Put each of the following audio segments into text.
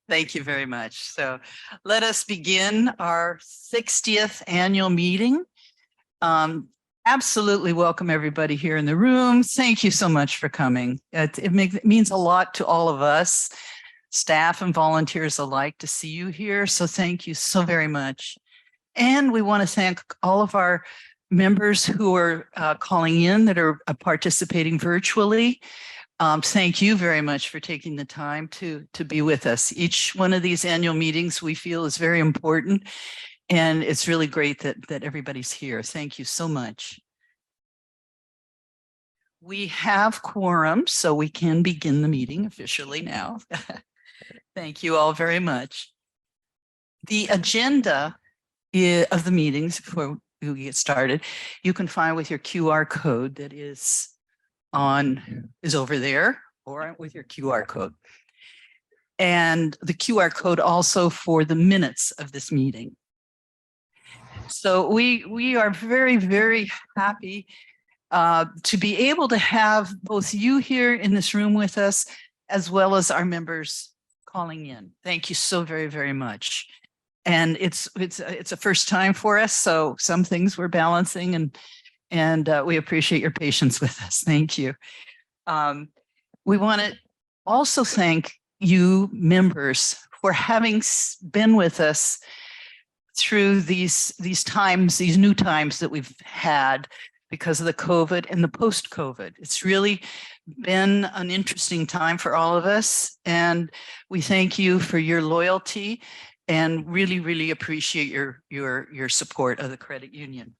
Thank you very much. So let us begin our 60th annual meeting. Absolutely welcome everybody here in the room. Thank you so much for coming. It means a lot to all of us, staff and volunteers alike, to see you here. So thank you so very much. And we want to thank all of our members who are calling in that are participating virtually. Thank you very much for taking the time to be with us. Each one of these annual meetings we feel is very important, and it's really great that everybody's here. Thank you so much. We have quorum, so we can begin the meeting officially now. Thank you all very much. The agenda of the meetings, before we get started, you can find with your QR code that is over there, or with your QR code. And the QR code also for the minutes of this meeting. So we are very, very happy to be able to have both you here in this room with us, as well as our members calling in. Thank you so very, very much. And it's a first time for us, so some things we're balancing, and we appreciate your patience with us. Thank you. We want to also thank you members for having been with us through these times, these new times that we've had because of the COVID and the post-COVID. It's really been an interesting time for all of us, and we thank you for your loyalty and really, really appreciate your support of the credit union.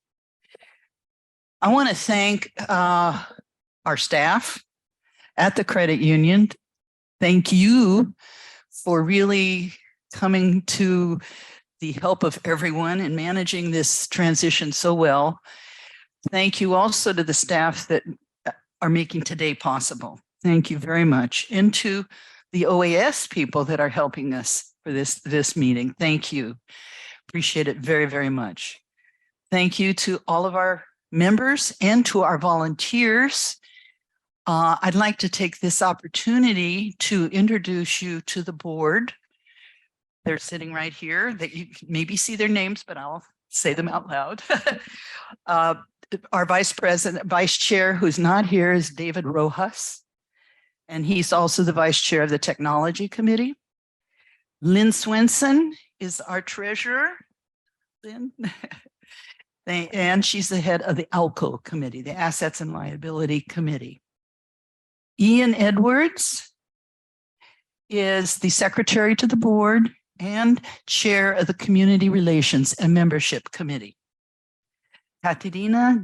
I want to thank our staff at the credit union. Thank you for really coming to the help of everyone and managing this transition so well. Thank you also to the staff that are making today possible. Thank you very much. And to the OAS people that are helping us for this meeting. Thank you. Appreciate it very, very much. Thank you to all of our members and to our volunteers. I'd like to take this opportunity to introduce you to the board. They're sitting right here. That you can maybe see their names, but I'll say them out loud. Our vice chair, who's not here, is David Rojas, and he's also the vice chair of the technology committee. Lynn Swenson is our treasurer. Lynn. And she's the head of the ALCO committee, the Assets and Liability Committee. Ian Edwards is the secretary to the board and chair of the Community Relations and Membership Committee. Caterina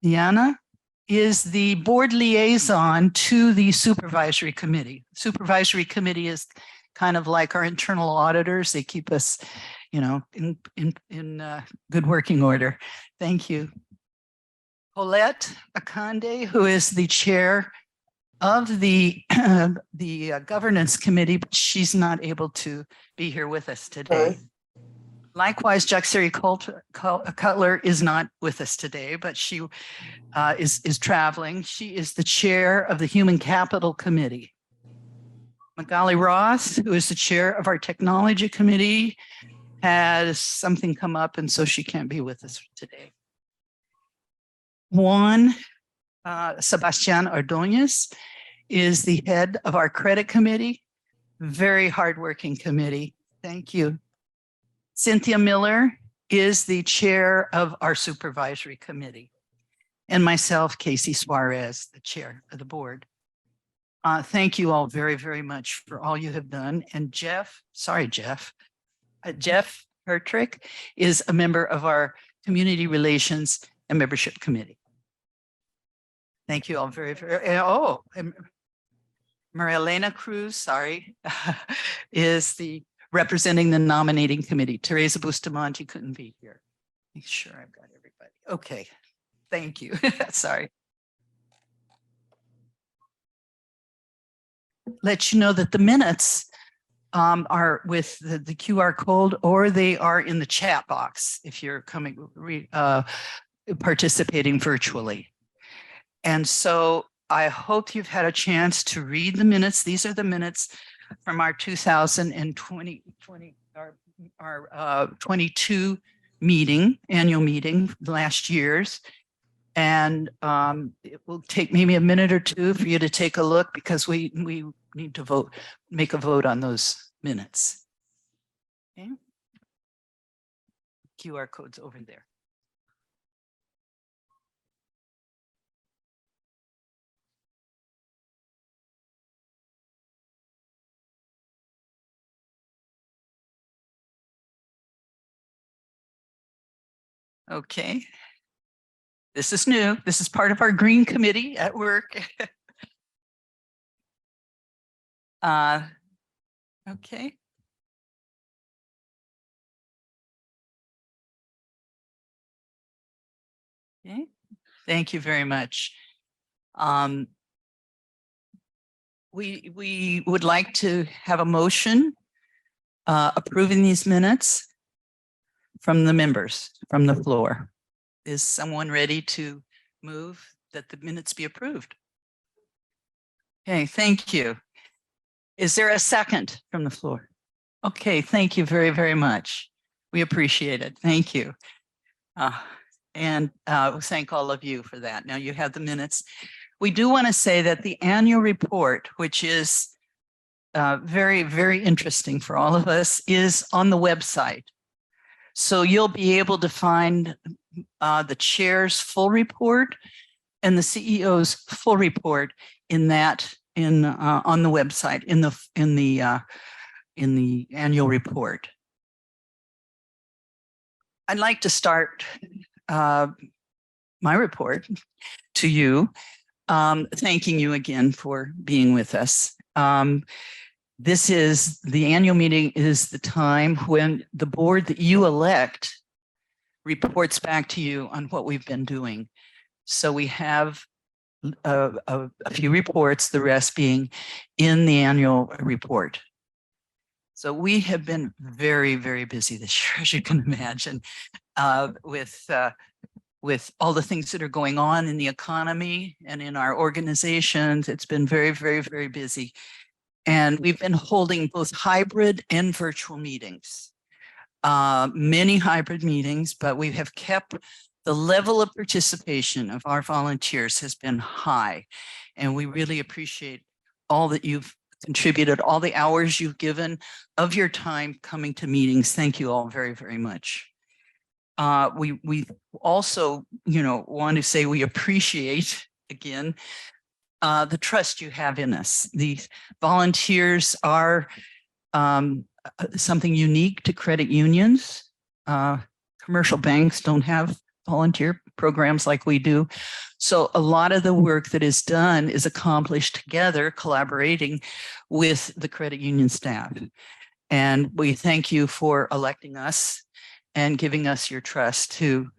Diana is the board liaison to the Supervisory Committee. Supervisory Committee is kind of like our internal auditors. They keep us, you know, in good working order. Thank you. Paulette Akande, who is the chair of the governance committee, but she's not able to be here with us today. Likewise, Jackseri Cutler is not with us today, but she is traveling. She is the chair of the Human Capital Committee. Magali Ross, who is the chair of our Technology Committee, has something come up, and so she can't be with us today. Juan Sebastian Ordonez is the head of our Credit Committee. Very hardworking committee. Thank you. Cynthia Miller is the chair of our Supervisory Committee. And myself, Casey Suarez, the chair of the board. Thank you all very, very much for all you have done. And Jeff Hertrick is a member of our Community Relations and Membership Committee. Thank you all very, very, and Maria Elena Cruz, is the representing the nominating committee. Teresa Bustamante couldn't be here. Make sure I've got everybody. Okay, thank you. Sorry. Let you know that the minutes are with the QR code, or they are in the chat box if you're participating virtually. And so I hope you've had a chance to read the minutes. These are the minutes from our 2020, our 22 annual meeting last year's. And it will take maybe a minute or two for you to take a look because we need to make a vote on those minutes. Okay. QR code's over there. Okay. This is new. This is part of our green committee at work. Okay. Okay. Thank you very much. We would like to have a motion approving these minutes from the members from the floor. Is someone ready to move that the minutes be approved? Okay, thank you. Is there a second from the floor? Okay, thank you very, very much. We appreciate it. Thank you. And thank all of you for that. Now you have the minutes. We do want to say that the annual report, which is very, very interesting for all of us, is on the website. So you'll be able to find the chair's full report and the CEO's full report in that on the website in the annual report. I'd like to start my report to you, thanking you again for being with us. This is the annual meeting is the time when the board that you elect reports back to you on what we've been doing. So we have a few reports, the rest being in the annual report. So we have been very, very busy this year, as you can imagine, with all the things that are going on in the economy and in our organizations. It's been very, very, very busy. And we've been holding both hybrid and virtual meetings, many hybrid meetings, but we have kept the level of participation of our volunteers has been high. And we really appreciate all that you've contributed, all the hours you've given of your time coming to meetings. Thank you all very, very much. We also, want to say we appreciate, again, the trust you have in us. These volunteers are something unique to credit unions. Commercial banks don't have volunteer programs like we do. So a lot of the work that is done is accomplished together, collaborating with the credit union staff. And we thank you for electing us and giving us your trust to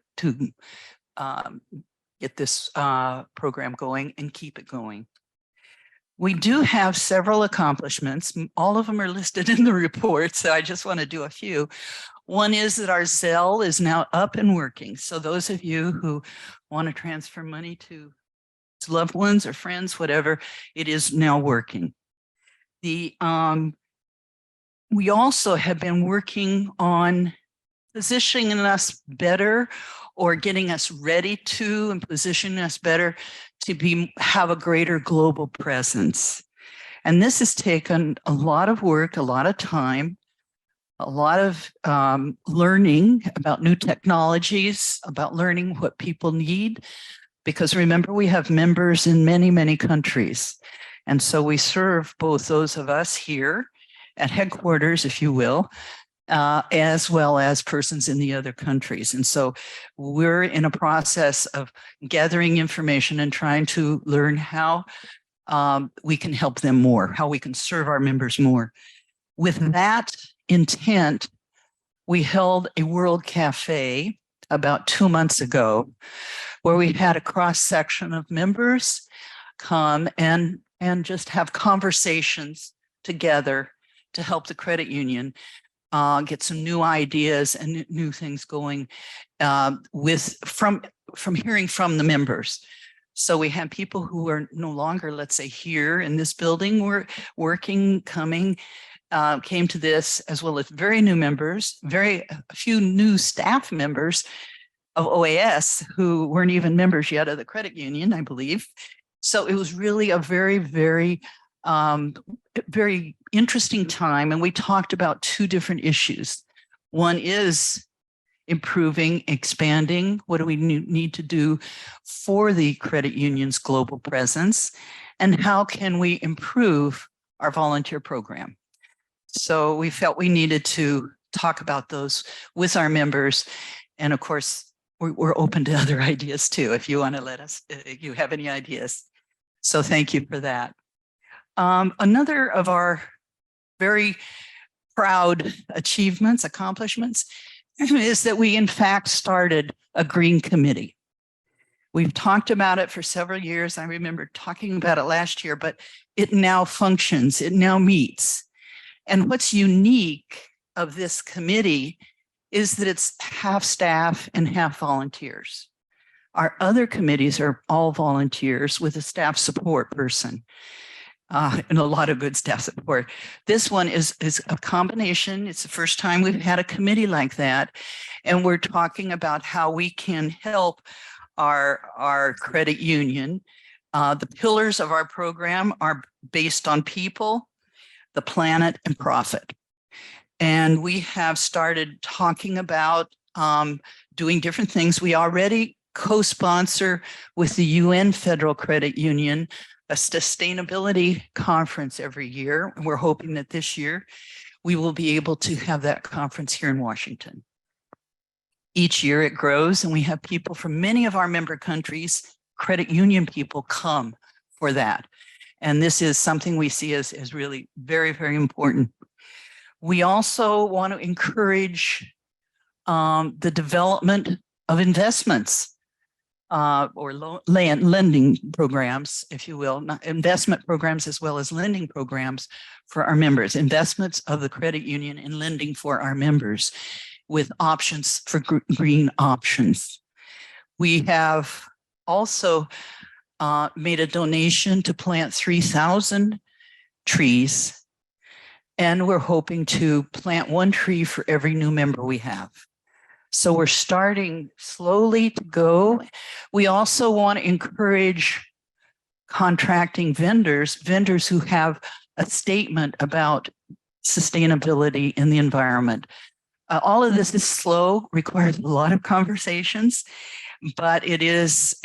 get this program going and keep it going. We do have several accomplishments. All of them are listed in the report, so I just want to do a few. One is that our Zelle is now up and working. So those of you who want to transfer money to loved ones or friends, whatever, it is now working. We also have been working on positioning us better or getting us ready to and positioning us better to have a greater global presence. And this has taken a lot of work, a lot of time, a lot of learning about new technologies, about learning what people need, because remember, we have members in many, many countries. And so we serve both those of us here at headquarters, if you will, as well as persons in the other countries. And so we're in a process of gathering information and trying to learn how we can help them more, how we can serve our members more. With that intent, we held a World Cafe about 2 months ago, where we had a cross section of members come and just have conversations together to help the credit union get some new ideas and new things going from hearing from the members. So we have people who are no longer, let's say, here in this building, were working, coming, came to this, as well as very new members, a few new staff members of OAS who weren't even members yet of the credit union, I believe. So it was really a very, very interesting time. And we talked about two different issues. One is improving, expanding. What do we need to do for the credit union's global presence? And how can we improve our volunteer program? So we felt we needed to talk about those with our members. And of course, we're open to other ideas too, if you want to let us, if you have any ideas. So thank you for that. Another of our very proud achievements, accomplishments, is that we in fact started a green committee. We've talked about it for several years. I remember talking about it last year, but it now functions, it now meets. And what's unique of this committee is that it's half staff and half volunteers. Our other committees are all volunteers with a staff support person. And a lot of good staff support. This one is a combination. It's the first time we've had a committee like that. And we're talking about how we can help our credit union. The pillars of our program are based on people, the planet, and profit. And we have started talking about doing different things. We already co-sponsor with the UN Federal Credit Union a sustainability conference every year. And we're hoping that this year we will be able to have that conference here in Washington. Each year it grows, and we have people from many of our member countries, credit union people, come for that. And this is something we see as really very, very important. We also want to encourage the development of investments or lending programs, if you will, not investment programs as well as lending programs for our members, investments of the credit union and lending for our members with options for green options. We have also made a donation to plant 3,000 trees, and we're hoping to plant 1 tree for every new member we have. So we're starting slowly to go. We also want to encourage contracting vendors who have a statement about sustainability in the environment. All of this is slow, requires a lot of conversations, but it is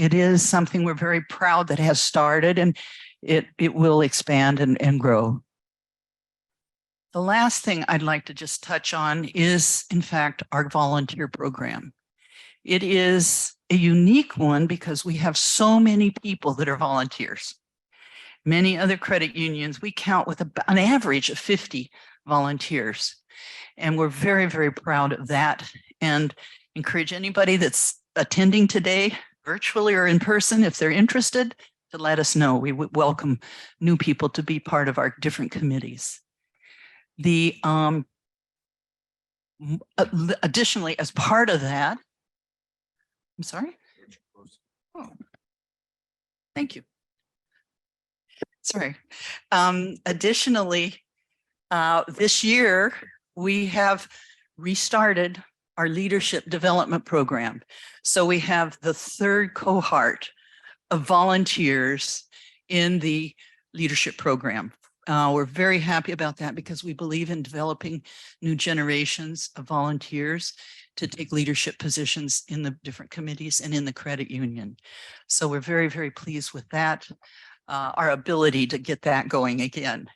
something we're very proud that has started, and it will expand and grow. The last thing I'd like to just touch on is, in fact, our volunteer program. It is a unique one because we have so many people that are volunteers. Many other credit unions, we count with an average of 50 volunteers. And we're very, very proud of that, and encourage anybody that's attending today, virtually or in person, if they're interested, to let us know. We would welcome new people to be part of our different committees. Additionally, as part of that, I'm sorry. Oh, thank you. Sorry. Additionally, this year we have restarted our leadership development program. So we have the 3rd cohort of volunteers in the leadership program. We're very happy about that because we believe in developing new generations of volunteers to take leadership positions in the different committees and in the credit union. So we're very, very pleased with that, our ability to get that going again.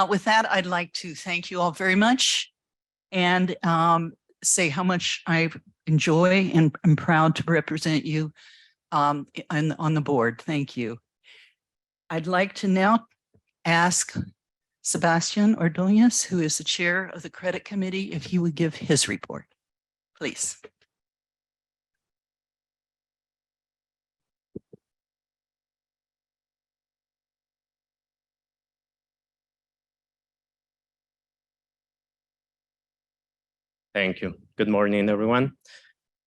With that, I'd like to thank you all very much and say how much I enjoy and I'm proud to represent you on the board. Thank you. I'd like to now ask Sebastian Ordonez, who is the chair of the credit committee, if he would give his report, please. Thank you. Good morning, everyone.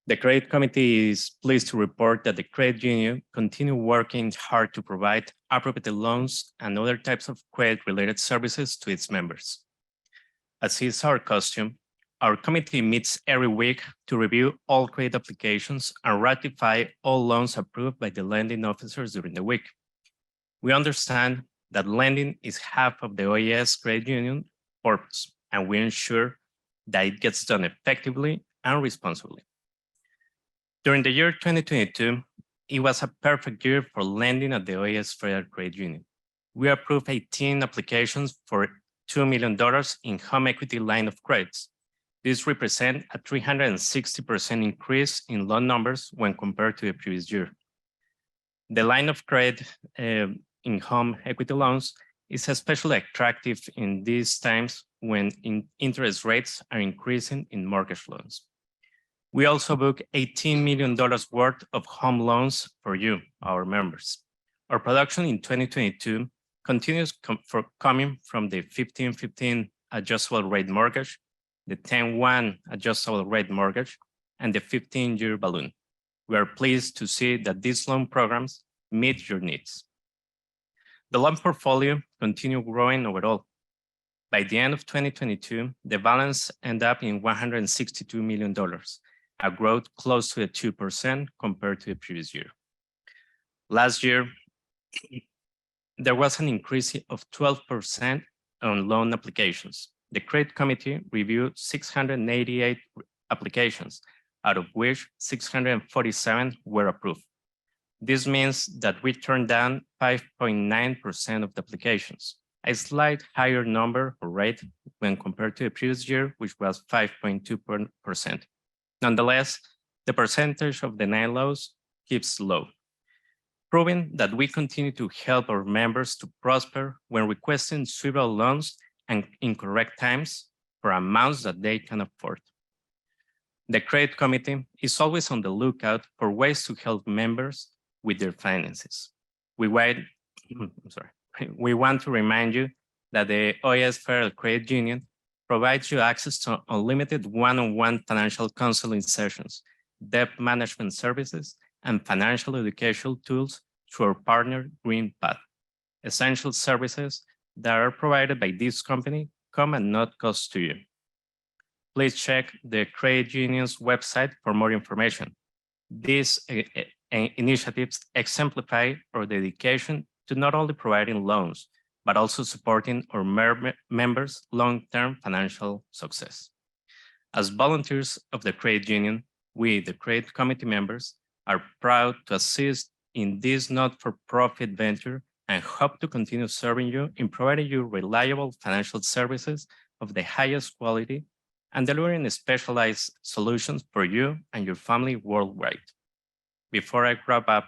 The Credit Committee is pleased to report that the credit union continue working hard to provide appropriate loans and other types of credit-related services to its members. As is our custom, our committee meets every week to review all credit applications and ratify all loans approved by the lending officers during the week. We understand that lending is half of the OAS credit union purpose, and we ensure that it gets done effectively and responsibly. During the year 2022, it was a perfect year for lending at the OAS Federal Credit Union. We approved 18 applications for $2 million in home equity line of credits. This represents a 360% increase in loan numbers when compared to the previous year. The line of credit in home equity loans is especially attractive in these times when interest rates are increasing in mortgage loans. We also booked $18 million worth of home loans for you, our members. Our production in 2022 continues coming from the 15-15 adjustable rate mortgage, the 10-1 adjustable rate mortgage, and the 15-year balloon. We are pleased to see that these loan programs meet your needs. The loan portfolio continued growing overall. By the end of 2022, the balance ended up in $162 million, a growth close to 2% compared to the previous year. Last year, there was an increase of 12% on loan applications. The Credit Committee reviewed 688 applications, out of which 647 were approved. This means that we turned down 5.9% of the applications, a slight higher number or rate when compared to the previous year, which was 5.2%. Nonetheless, the percentage of denied loans keeps low, proving that we continue to help our members to prosper when requesting suitable loans and in correct times for amounts that they can afford. The Credit Committee is always on the lookout for ways to help members with their finances. We want to remind you that the OAS Federal Credit Union provides you access to unlimited one-on-one financial counseling sessions, debt management services, and financial educational tools through our partner Green Path. Essential services that are provided by this company come at no cost to you. Please check the credit union's website for more information. These initiatives exemplify our dedication to not only providing loans, but also supporting our members' long-term financial success. As volunteers of the credit union, we, the Credit Committee members, are proud to assist in this not-for-profit venture and hope to continue serving you in providing you reliable financial services of the highest quality and delivering specialized solutions for you and your family worldwide. Before I wrap up,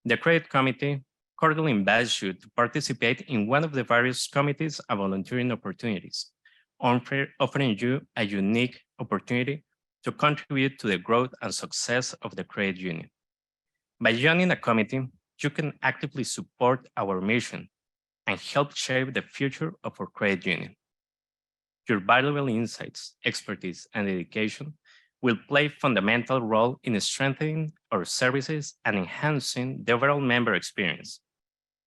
the Credit Committee cordially invites you to participate in one of the various committees and volunteering opportunities, offering you a unique opportunity to contribute to the growth and success of the credit union. By joining a committee, you can actively support our mission and help shape the future of our credit union. Your valuable insights, expertise, and dedication will play a fundamental role in strengthening our services and enhancing the overall member experience.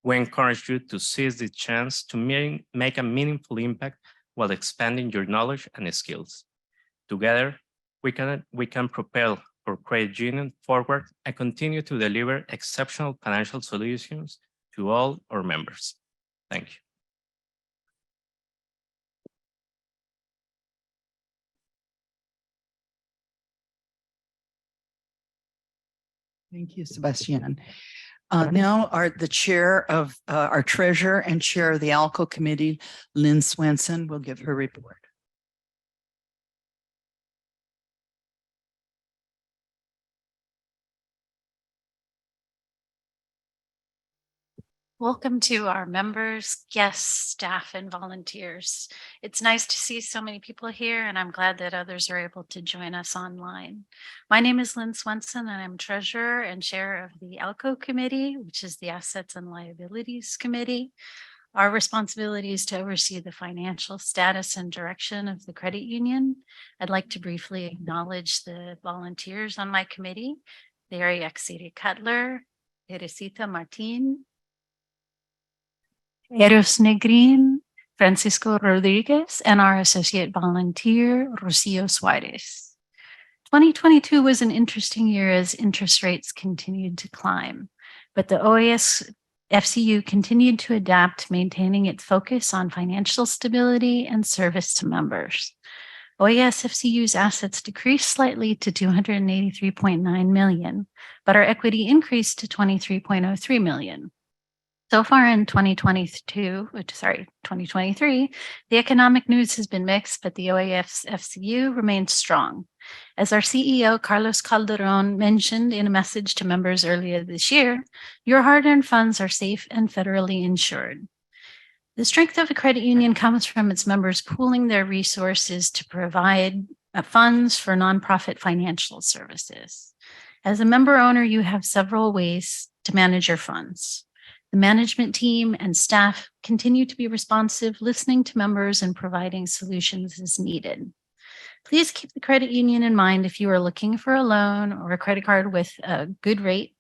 We encourage you to seize the chance to make a meaningful impact while expanding your knowledge and skills. Together, we can propel our credit union forward and continue to deliver exceptional financial solutions to all our members. Thank you. Thank you, Sebastian. Now the chair of our treasurer and chair of the ALCO committee, Lynn Swenson, will give her report. Welcome to our members, guests, staff, and volunteers. It's nice to see so many people here, and I'm glad that others are able to join us online. My name is Lynn Swenson, and I'm treasurer and chair of the ALCO committee, which is the Assets and Liabilities Committee. Our responsibility is to oversee the financial status and direction of the credit union. I'd like to briefly acknowledge the volunteers on my committee. They are Yaxiri Cutler, Teresita Martin, Eros Negrin, Francisco Rodriguez, and our associate volunteer, Rocio Suarez. 2022 was an interesting year as interest rates continued to climb, but the OAS FCU continued to adapt, maintaining its focus on financial stability and service to members. OAS FCU's assets decreased slightly to $283.9 million, but our equity increased to $23.03 million. So far in 2023, the economic news has been mixed, but the OAS FCU remains strong. As our CEO, Carlos Calderon, mentioned in a message to members earlier this year, your hard-earned funds are safe and federally insured. The strength of a credit union comes from its members pooling their resources to provide funds for nonprofit financial services. As a member owner, you have several ways to manage your funds. The management team and staff continue to be responsive, listening to members and providing solutions as needed. Please keep the credit union in mind if you are looking for a loan or a credit card with a good rate.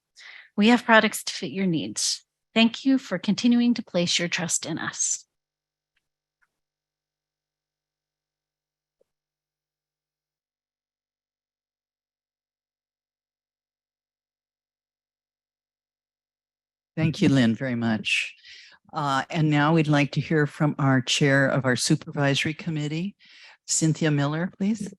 We have products to fit your needs. Thank you for continuing to place your trust in us. Thank you, Lynn, very much. And now we'd like to hear from our chair of our supervisory committee, Cynthia Miller, please.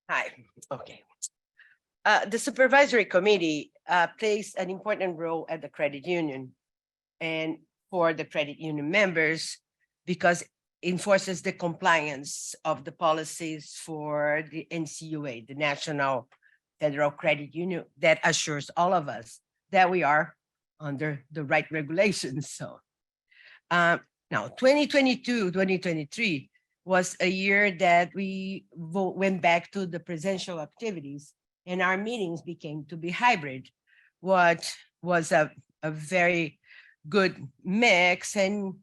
Hi, okay. The supervisory committee plays an important role at the credit union and for the credit union members because enforces the compliance of the policies for the NCUA, the National Federal Credit Union, that assures all of us that we are under the right regulations. So now 2022, 2023 was a year that we went back to the presential activities and our meetings became to be hybrid, what was a very good mix and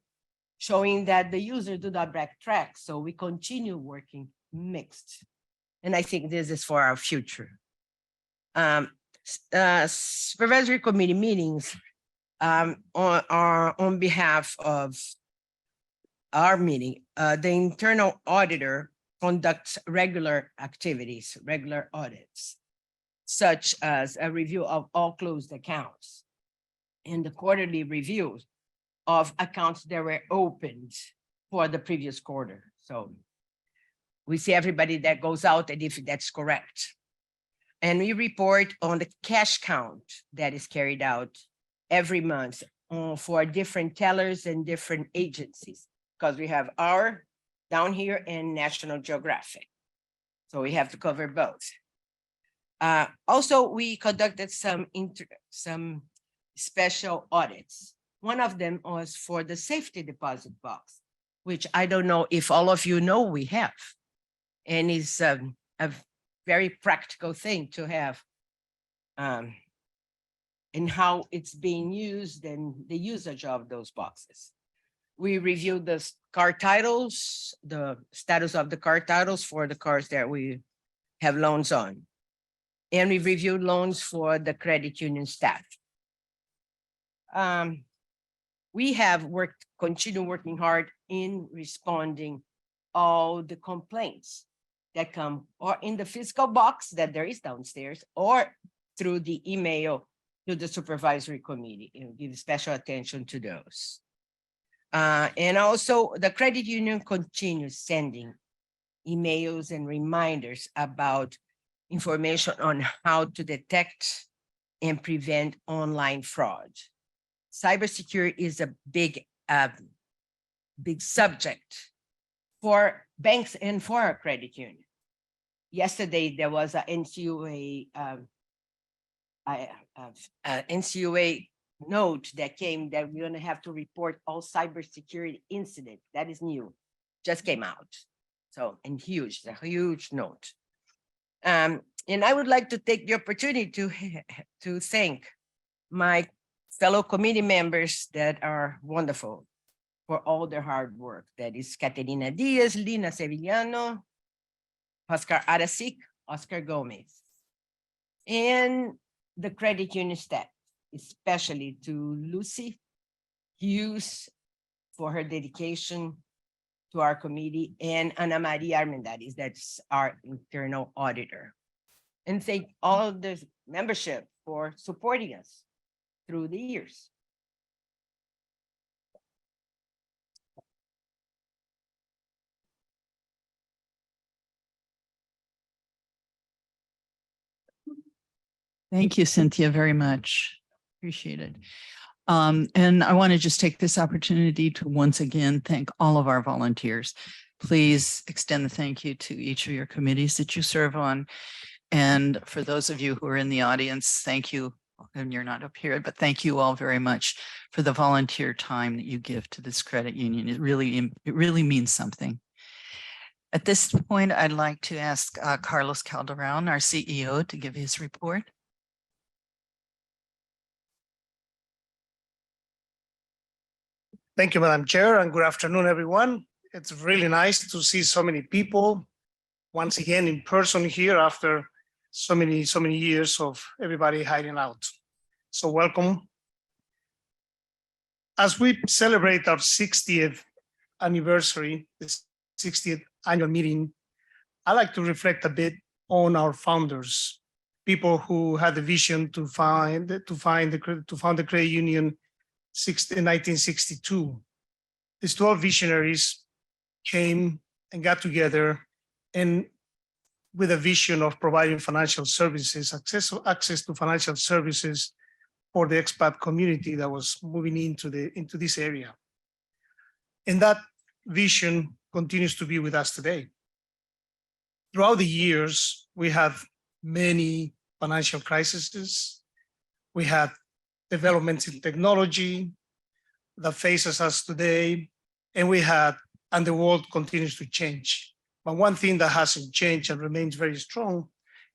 showing that the user do not backtrack. So we continue working mixed. And I think this is for our future. Supervisory committee meetings are on behalf of our meeting. The internal auditor conducts regular activities, regular audits, such as a review of all closed accounts and the quarterly reviews of accounts that were opened for the previous quarter. So we see everybody that goes out and if that's correct. And we report on the cash count that is carried out every month for different tellers and different agencies, because we have our down here and National Geographic. So we have to cover both. Also, we conducted some special audits. One of them was for the safety deposit box, which I don't know if all of you know we have. And it's a very practical thing to have and how it's being used and the usage of those boxes. We reviewed the car titles, the status of the car titles for the cars that we have loans on. And we reviewed loans for the credit union staff. We have continued working hard in responding all the complaints that come or in the physical box that there is downstairs or through the email to the supervisory committee and give special attention to those. And also the credit union continues sending emails and reminders about information on how to detect and prevent online fraud. Cybersecurity is a big subject for banks and for our credit union. Yesterday, there was an NCUA note that came that we're going to have to report all cybersecurity incidents. That is new, just came out. So, and huge, a huge note. And I would like to take the opportunity to thank my fellow committee members that are wonderful for all their hard work. That is Caterina Diaz, Lina Sevillano, Oscar Arasic, Oscar Gomez, and the credit union staff, especially to Lucy Hughes for her dedication to our committee, and Ana Maria Armendariz, that's our internal auditor. And thank all the membership for supporting us through the years. Thank you, Cynthia, very much. Appreciate it. And I want to just take this opportunity to once again thank all of our volunteers. Please extend the thank you to each of your committees that you serve on. And for those of you who are in the audience, thank you. And you're not up here, but thank you all very much for the volunteer time that you give to this credit union. It really means something. At this point, I'd like to ask Carlos Calderon, our CEO, to give his report. Thank you, Madam Chair, and good afternoon, everyone. It's really nice to see so many people once again in person here after so many years of everybody hiding out. So welcome. As we celebrate our 60th anniversary, the 60th annual meeting, I like to reflect a bit on our founders, people who had the vision to found the credit union in 1962. These 12 visionaries came and got together and with a vision of providing financial services, access to financial services for the expat community that was moving into this area. And that vision continues to be with us today. Throughout the years, we had many financial crises. We had developments in technology that faces us today, and the world continues to change. But one thing that hasn't changed and remains very strong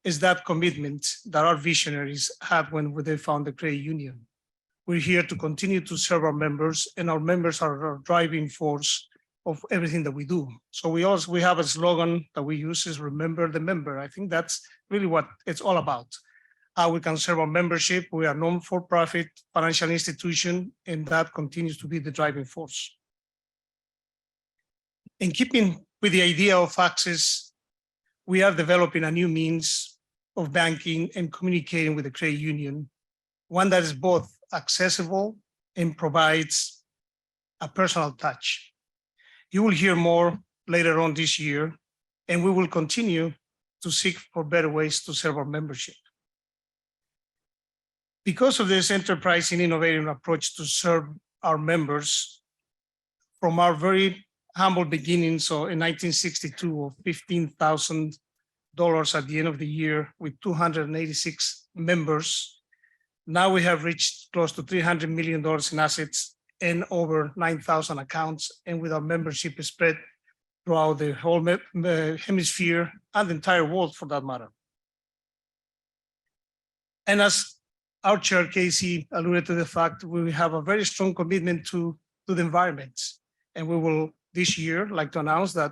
is that commitment that our visionaries had when they found the credit union. We're here to continue to serve our members, and our members are our driving force of everything that we do. So we have a slogan that we use is remember the member. I think that's really what it's all about. How we can serve our membership. We are non-for-profit financial institution, and that continues to be the driving force. In keeping with the idea of access, we are developing a new means of banking and communicating with the credit union, one that is both accessible and provides a personal touch. You will hear more later on this year, and we will continue to seek for better ways to serve our membership. Because of this enterprise and innovative approach to serve our members, from our very humble beginnings in 1962 of $15,000 at the end of the year with 286 members, now we have reached close to $300 million in assets and over 9,000 accounts, and with our membership spread throughout the whole hemisphere and the entire world for that matter. And as our chair, Casey, alluded to the fact we have a very strong commitment to the environment. And we will this year like to announce that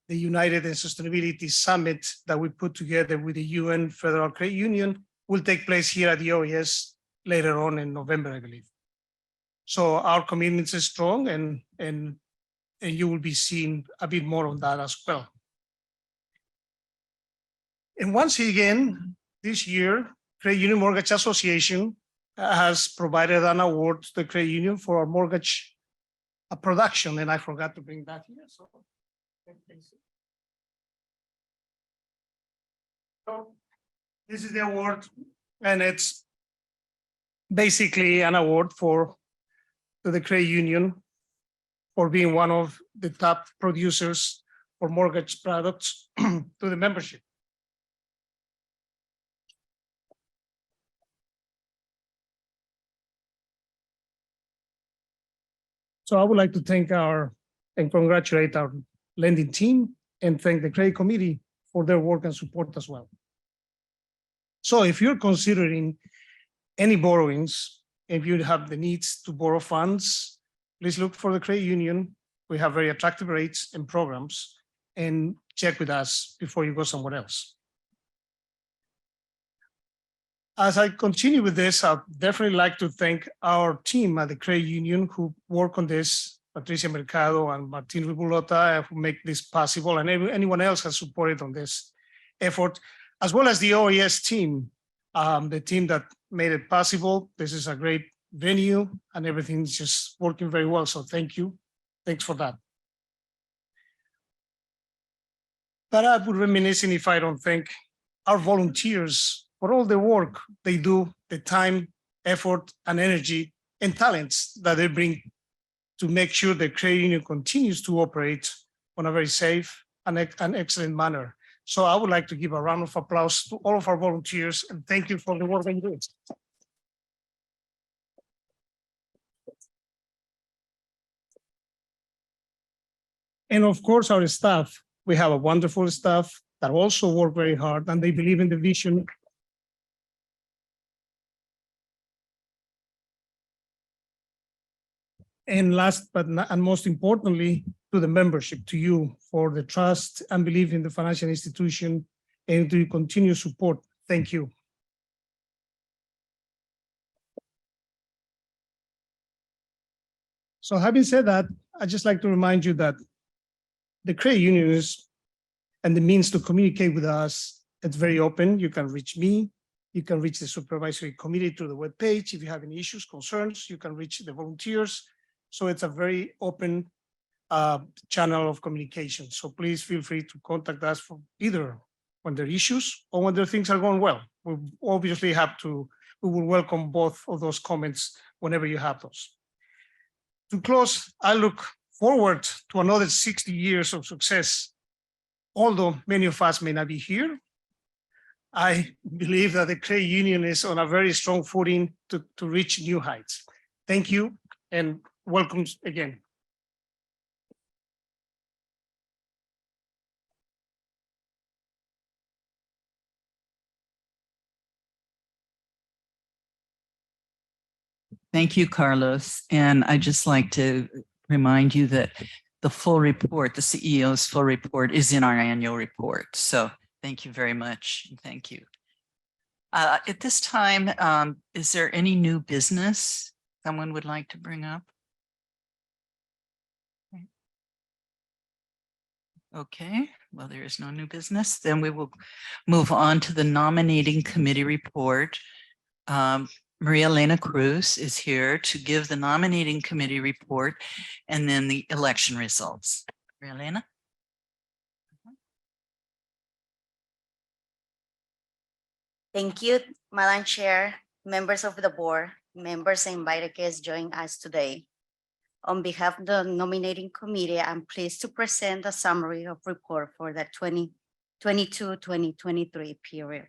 the United and Sustainability Summit that we put together with the UN Federal Credit Union will take place here at the OAS later on in November, I believe. So our commitment is strong, and you will be seeing a bit more on that as well. And once again, this year, Credit Union Mortgage Association has provided an award to the credit union for our mortgage production, and I forgot to bring that here. So this is the award, and it's basically an award to the credit union for being one of the top producers for mortgage products to the membership. So I would like to thank and congratulate our lending team and thank the credit committee for their work and support as well. So if you're considering any borrowings, if you have the needs to borrow funds, please look for the credit union. We have very attractive rates and programs, and check with us before you go somewhere else. As I continue with this, I'd definitely like to thank our team at the credit union who work on this, Patricia Mercado and Martin Ribulota, who make this possible, and anyone else has supported on this effort, as well as the OAS team, the team that made it possible. This is a great venue and everything's just working very well. So thank you. Thanks for that. But I would reminiscing if I don't thank our volunteers for all the work they do, the time, effort, and energy and talents that they bring to make sure the credit union continues to operate on a very safe and excellent manner. So I would like to give a round of applause to all of our volunteers and thank you for the work they do. And of course, our staff. We have a wonderful staff that also work very hard and they believe in the vision. And last but not, and most importantly, to the membership, to you for the trust and belief in the financial institution and to your continued support. Thank you. So having said that, I'd just like to remind you that the credit union is and the means to communicate with us, it's very open. You can reach me. You can reach the supervisory committee through the webpage. If you have any issues, concerns, you can reach the volunteers. So it's a very open channel of communication. So please feel free to contact us for either when there are issues or when there things are going well. We obviously we will welcome both of those comments whenever you have those. To close, I look forward to another 60 years of success. Although many of us may not be here, I believe that the credit union is on a very strong footing to reach new heights. Thank you and welcome again. Thank you, Carlos. And I'd just like to remind you that the full report, the CEO's full report is in our annual report. So thank you very much. Thank you. At this time, is there any new business someone would like to bring up? Okay, well, there is no new business. Then we will move on to the nominating committee report. Maria Elena Cruz is here to give the nominating committee report and then the election results. Maria Elena. Thank you, Madam Chair, members of the board, members and invited guests joining us today. On behalf of the nominating committee, I'm pleased to present a summary of report for the 2022-2023 period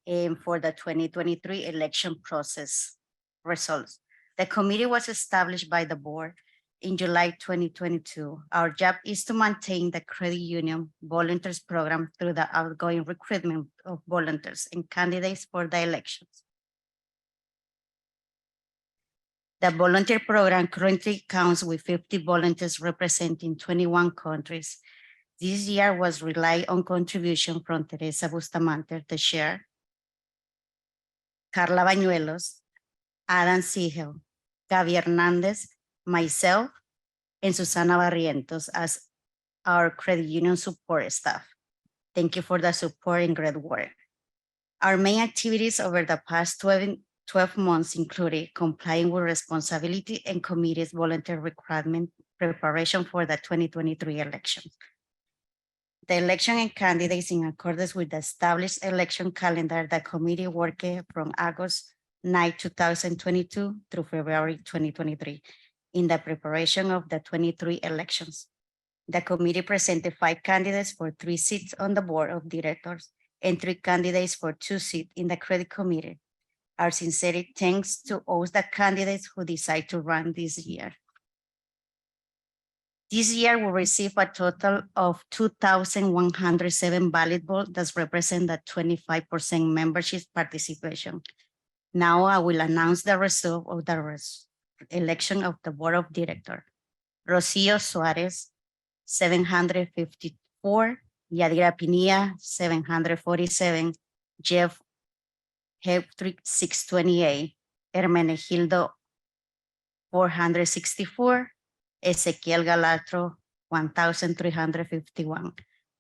and for the 2023 election process results. The committee was established by the board in July 2022. Our job is to maintain the credit union volunteers program through the outgoing recruitment of volunteers and candidates for the elections. The volunteer program currently counts with 50 volunteers representing 21 countries. This year was relied on contribution from Teresa Bustamante, the chair, Carla Bañuelos, Adam Siegel, Gaby Hernandez, myself, and Susana Barrientos as our credit union support staff. Thank you for the support and great work. Our main activities over the past 12 months included complying with responsibility and committee's volunteer requirement preparation for the 2023 elections. The election and candidates in accordance with the established election calendar, the committee worked from August 9, 2022 through February 2023 in the preparation of the 23 elections. The committee presented 5 candidates for 3 seats on the board of directors and 3 candidates for 2 seats in the credit committee. Our sincere thanks to all the candidates who decide to run this year. This year, we received a total of 2,107 valid votes that represent a 25% membership participation. Now I will announce the result of the election of the Board of Directors. Rocio Suarez, 754, Yadira Pinilla, 747, Jeff Heptrick, 628, Hermenegildo, 464, Ezequiel Galatro, 1,351,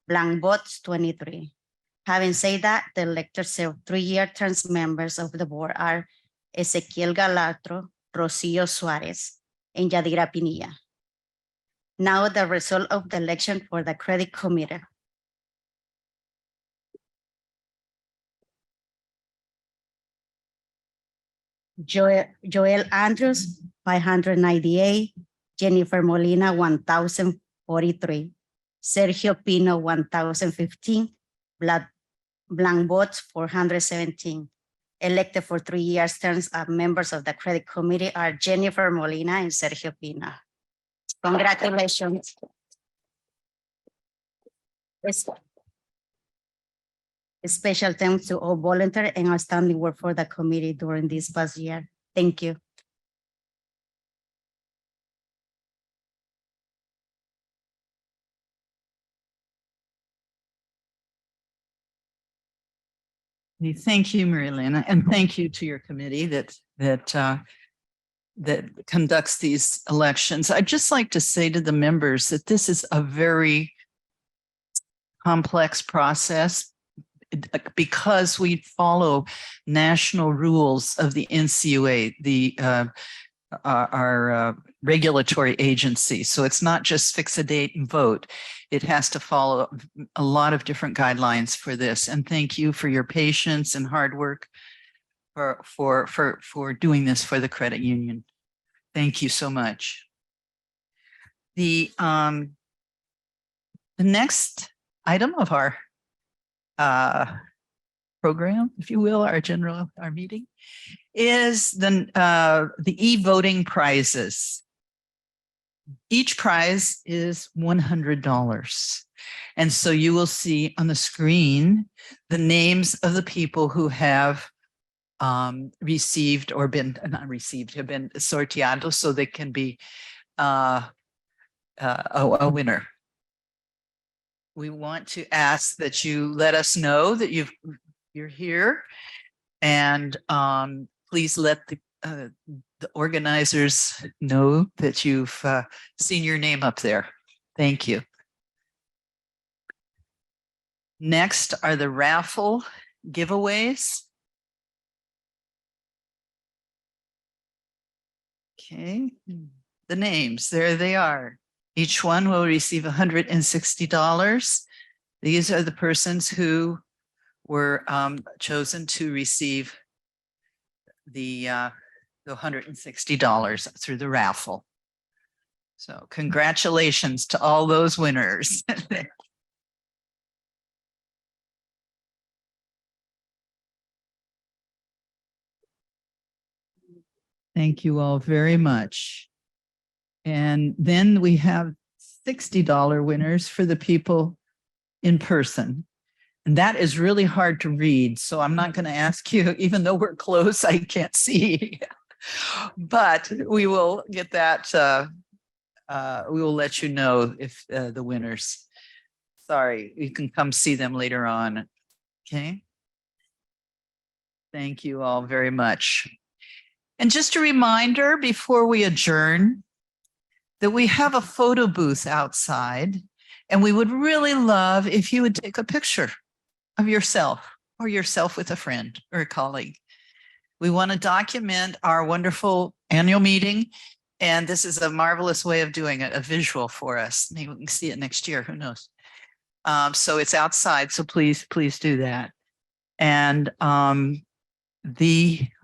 blank votes, 23. Having said that, the elected 3-year terms members of the board are Ezequiel Galatro, Rocio Suarez, and Yadira Pinilla. Now the result of the election for the credit committee. Joel Andrews, 598, Jennifer Molina, 1,043, Sergio Pino, 1,015, blank votes, 417. Elected for 3 years terms as members of the credit committee are Jennifer Molina and Sergio Pino. Congratulations. A special thanks to all volunteers and outstanding work for the committee during this past year. Thank you. Thank you, Marilena, and thank you to your committee that conducts these elections. I'd just like to say to the members that this is a very complex process because we follow national rules of the NCUA, our regulatory agency. So it's not just fix a date and vote. It has to follow a lot of different guidelines for this. And thank you for your patience and hard work for doing this for the credit union. Thank you so much. The next item of our program, if you will, our meeting, is the e-voting prizes. Each prize is $100. And so you will see on the screen the names of the people who have received or been, not received, have been sorteados so they can be a winner. We want to ask that you let us know that you're here, and please let the organizers know that you've seen your name up there. Thank you. Next are the raffle giveaways. Okay, the names, there they are. Each one will receive $160. These are the persons who were chosen to receive the $160 through the raffle. So congratulations to all those winners. Thank you all very much. And then we have $60 winners for the people in person. And that is really hard to read. So I'm not going to ask you, even though we're close, I can't see. But we will get that. We will let you know if the winners. Sorry, you can come see them later on. Okay. Thank you all very much. And just a reminder before we adjourn that we have a photo booth outside, and we would really love if you would take a picture of yourself or yourself with a friend or a colleague. We want to document our wonderful annual meeting, and this is a marvelous way of doing it, a visual for us. Maybe we can see it next year, who knows? So it's outside, so please do that. And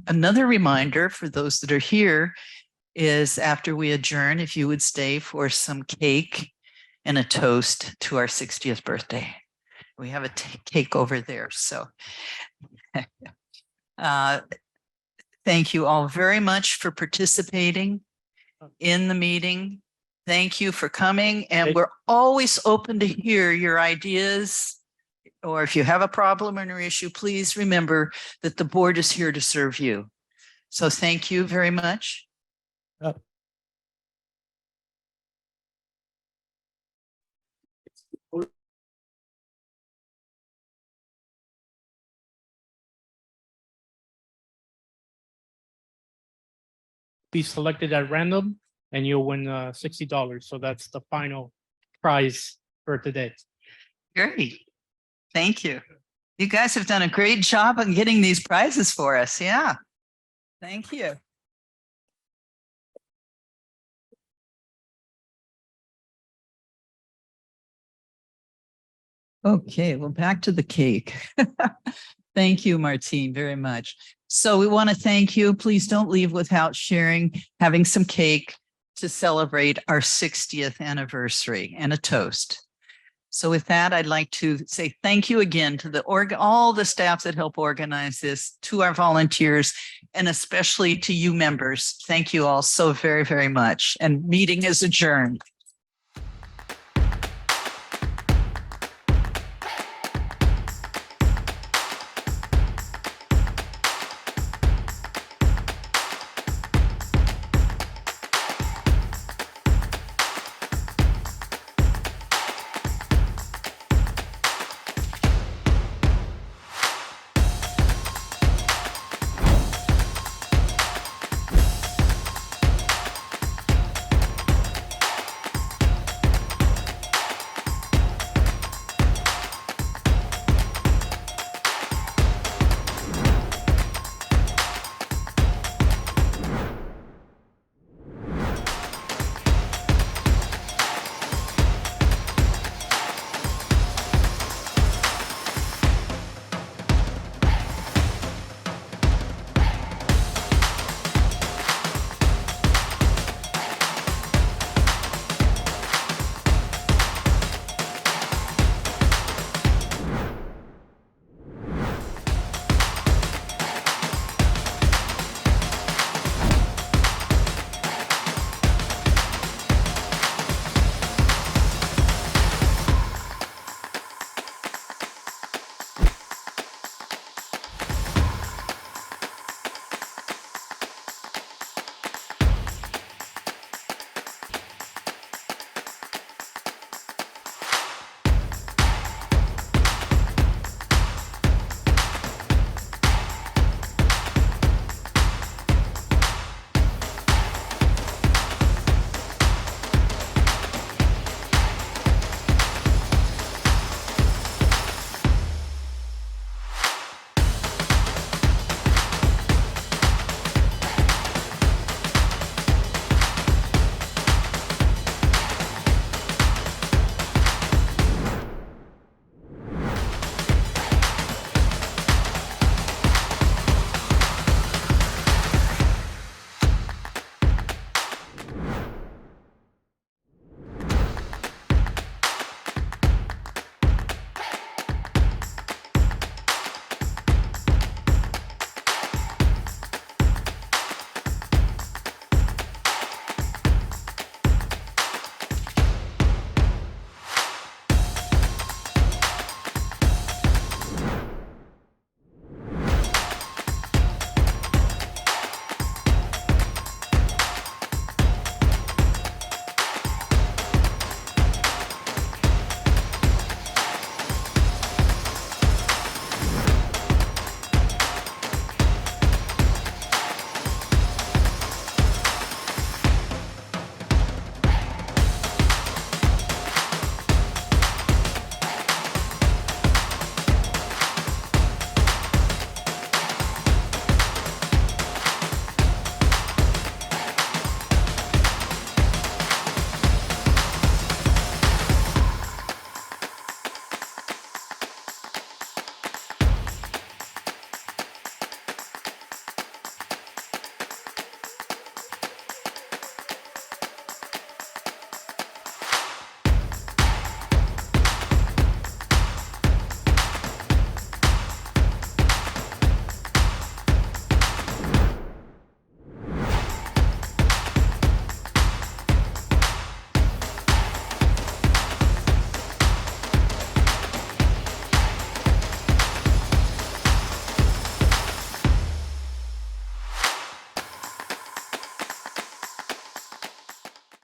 another reminder for those that are here is after we adjourn, if you would stay for some cake and a toast to our 60th birthday. We have a cake over there. So thank you all very much for participating in the meeting. Thank you for coming, and Thank- we're always open to hear your ideas. Or if you have a problem or an issue, please remember that the board is here to serve you. So thank you very much. Be selected at random and you'll win $60. So that's the final prize for today. Great. Thank you. You guys have done a great job on getting these prizes for us. Yeah. Thank you. Okay, well, back to the cake. Thank you, Martine, very much. So we want to thank you. Please don't leave without having some cake to celebrate our 60th anniversary and a toast. So with that, I'd like to say thank you again to all the staff that help organize this, to our volunteers, and especially to you members. Thank you all so very, very much. And meeting is adjourned.